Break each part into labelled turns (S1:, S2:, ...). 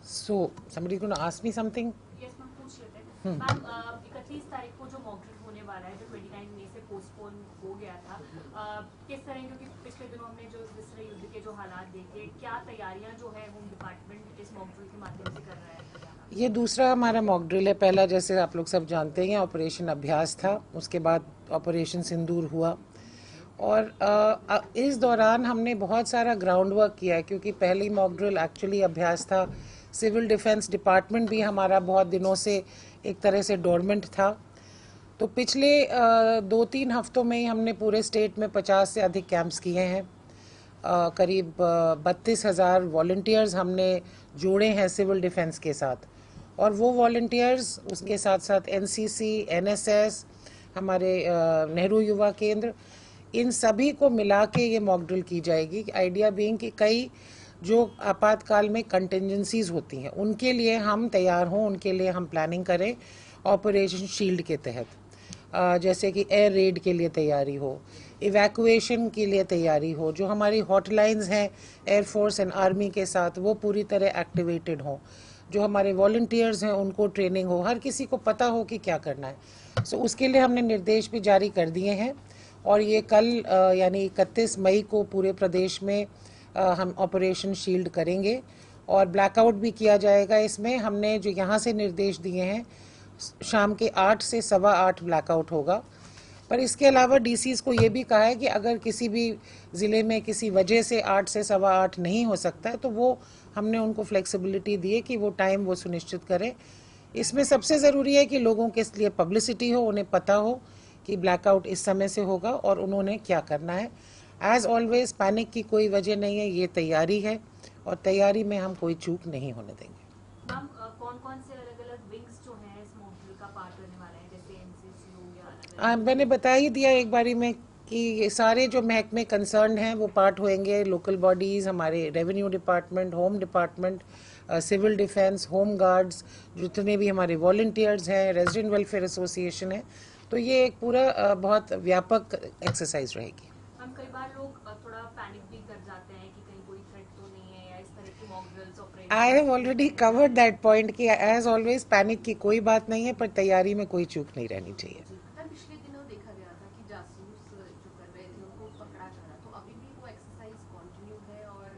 S1: So somebody going to ask me something?
S2: Yes ma'am पूछ लेते हैं मैम 31 तारीख को जो मॉक ड्रिल होने वाला है जो 29 मई से पोस्टपोन हो गया था किस तरह क्योंकि पिछले दिनों हमने जो विश्व युद्ध के जो हालात देखे क्या तैयारियां जो है होम डिपार्टमेंट इस मॉक ड्रिल के माध्यम से कर रहा है?
S1: ये दूसरा हमारा मॉक ड्रिल है। पहला जैसे आप लोग सब जानते हैं ऑपरेशन अभ्यास था, उसके बाद ऑपरेशन सिंदूर हुआ और इस दौरान हमने बहुत सारा ग्राउंड वर्क किया है क्योंकि पहली मॉक ड्रिल एक्चुअली अभ्यास था। सिविल डिफेंस डिपार्टमेंट भी हमारा बहुत दिनों से एक तरह से डोरमेंट था। तो पिछले 2-3 हफ्तों में ही हमने पूरे स्टेट में 50 से अधिक कैंप्स किए हैं। करीब 32,000 वॉल्टियर्स हमने जोड़े हैं सिविल डिफेंस के साथ और वो वॉल्टियर्स उसके साथ साथ एनसीसी, एनएसएस, हमारे नेहरू युवा केंद्र, इन सभी को मिला के ये मॉक ड्रिल की जाएगी। आइडिया बीइंग कि कई जो आपातकाल में कंटिजेंसीज होती हैं उनके लिए हम तैयार हों, उनके लिए हम प्लानिंग करें ऑपरेशन शील्ड के तहत। जैसे कि एयर रेड के लिए तैयारी हो, इवैक्यूएशन के लिए तैयारी हो, जो हमारी हॉटलाइंस हैं एयरफोर्स एंड आर्मी के साथ वो पूरी तरह एक्टिवेटेड हों, जो हमारे वॉल्टियर्स हैं उनको ट्रेनिंग हो, हर किसी को पता हो कि क्या करना है। सो उसके लिए हमने निर्देश भी जारी कर दिए हैं और ये कल यानी 31 मई को पूरे प्रदेश में हम ऑपरेशन शील्ड करेंगे और ब्लैकआउट भी किया जाएगा। इसमें हमने जो यहाँ से निर्देश दिए हैं शाम के 8 से 8:15 ब्लैकआउट होगा। पर इसके अलावा डीसीज को ये भी कहा है कि अगर किसी भी ज़िले में किसी वजह से 8 से 8:15 नहीं हो सकता है तो वो हमने उनको फ्लेक्सिबिलिटी दी है कि वो टाइम वो सुनिश्चित करें। इसमें सबसे ज़रूरी है कि लोगों के लिए पब्लिसिटी हो, उन्हें पता हो कि ब्लैकआउट इस समय से होगा और उन्होंने क्या करना है। एज ऑलवेज पैनिक की कोई वजह नहीं है, ये तैयारी है और तैयारी में हम कोई चूक नहीं होने देंगे।
S2: मैम कौन-कौन से अलग-अलग विंग्स जो हैं इस मॉक ड्रिल का पार्ट होने वाले हैं जैसे एनसीसी हो गया अलग-अलग?
S1: मैंने बता ही दिया एक बारी में कि ये सारे जो महकमे कंसर्न हैं वो पार्ट होंगे। लोकल बॉडीज़, हमारे revenue department, home department, civil defence, home guards, जितने भी हमारे वॉल्टियर्स हैं, रेजिडेंट वेलफेयर एसोसिएशन है, तो ये एक पूरा बहुत व्यापक एक्सरसाइज रहेगी।
S2: हम कई बार लोग थोड़ा पैनिक भी कर जाते हैं कि कहीं कोई थ्रेट तो नहीं है या इस तरह की mock drills operation.
S1: I have already covered that point कि एज ऑलवेज पैनिक की कोई बात नहीं है, पर तैयारी में कोई चूक नहीं रहनी चाहिए।
S3: पिछले दिनों देखा गया था कि जासूस जो कर रहे थे उनको पकड़ा जा रहा, तो अभी भी वो एक्सरसाइज कंटिन्यू है और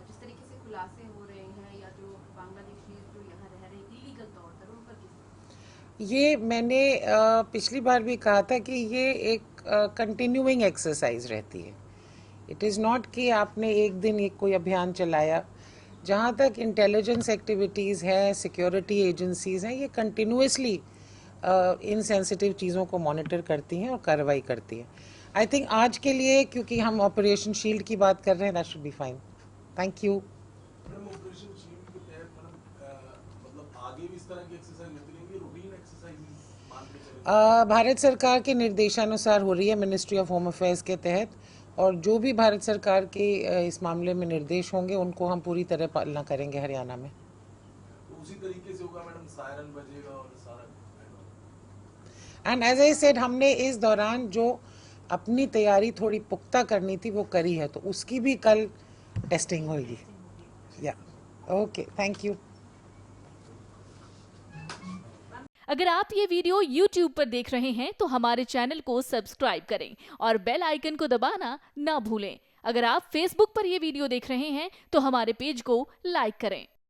S3: जिस तरीके से खुलासे हो रहे हैं या जो बांग्लादेशी जो यहाँ रह रहे हैं इलीगल तौर पर उन पर
S1: ये मैंने पिछली बार भी कहा था कि ये एक कंटिन्यूइंग एक्सरसाइज रहती है। इट इज़ नॉट कि आपने एक दिन एक कोई अभियान चलाया। जहाँ तक इंटेलिजेंस एक्टिविटीज़ हैं, सिक्योरिटी एजेंसीज़ हैं, ये कंटिन्यूसली इन सेंसिटिव चीज़ों को मॉनिटर करती हैं और कार्रवाई करती हैं। आई थिंक आज के लिए क्योंकि हम ऑपरेशन शील्ड की बात कर रहे हैं, that should be fine. Thank you.
S4: Operation shield के तहत मतलब आगे भी इस तरह की एक्सरसाइज होती रहेंगी, रूटीन एक्सरसाइज मान के चलेंगे?
S1: भारत सरकार के निर्देशानुसार हो रही है मिनिस्ट्री ऑफ होम अफेयर्स के तहत, और जो भी भारत सरकार के इस मामले में निर्देश होंगे उनको हम पूरी तरह पालना करेंगे हरियाणा में।
S4: तो उसी तरीके से होगा मैडम, सायरन बजेगा और सारा।
S1: एंड एज आई सेड, हमने इस दौरान जो अपनी तैयारी थोड़ी पुख्ता करनी थी वो करी है, तो उसकी भी कल टेस्टिंग होगी। या ओके, थैंक यू।
S5: अगर आप ये वीडियो YouTube पर देख रहे हैं तो हमारे चैनल को सब्सक्राइब करें और बेल आइकन को दबाना ना भूलें। अगर आप Facebook पर ये वीडियो देख रहे हैं तो हमारे पेज को लाइक करें।